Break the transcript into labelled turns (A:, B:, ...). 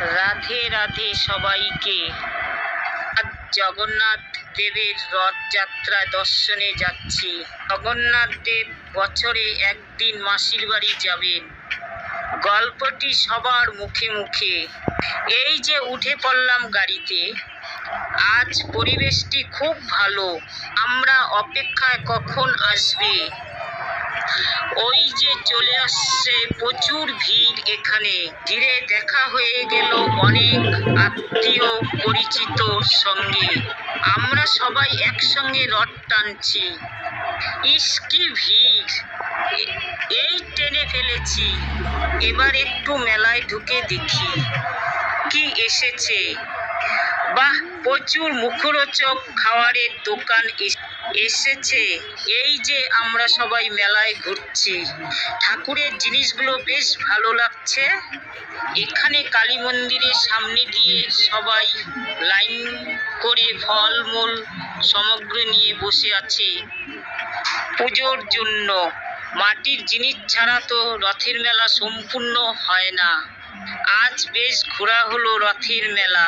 A: রাধে রাধে সবাইকে। আজ জগন্নাথ দেবের রথযাত্রা দর্শনে যাচ্ছি। জগন্নাথ দেব বছরে একদিন মাসির বাড়ি যাবেন, গল্পটি সবার মুখে মুখে। এই যে উঠে পড়লাম গাড়িতে, আজ পরিবেশটি খুব ভালো। আমরা অপেক্ষায় কখন আসবে। ওই যে চলে আসছে, প্রচুর ভিড় এখানে। ধীরে দেখা হয়ে গেল অনেক আত্মীয় পরিচিত সঙ্গে। আমরা সবাই একসঙ্গে রথ টানছি। ইস কি ভিড়, এই টেনে ফেলেছি। এবার একটু মেলায় ঢুকে দেখি কি এসেছে। বাহ, প্রচুর মুখরোচক খাবারের দোকান এসেছে। এই যে আমরা সবাই মেলায় ঘুরছি, ঠাকুরের জিনিসগুলো বেশ ভালো লাগছে। এখানে কালী মন্দিরের সামনে দিয়ে সবাই লাইন করে ফলমূল সামগ্রী নিয়ে বসে আছে পুজোর জন্য। মাটির জিনিস ছাড়া তো রথের মেলা সম্পূর্ণ হয় না। আজ বেশ ঘোরা হলো রথের মেলা।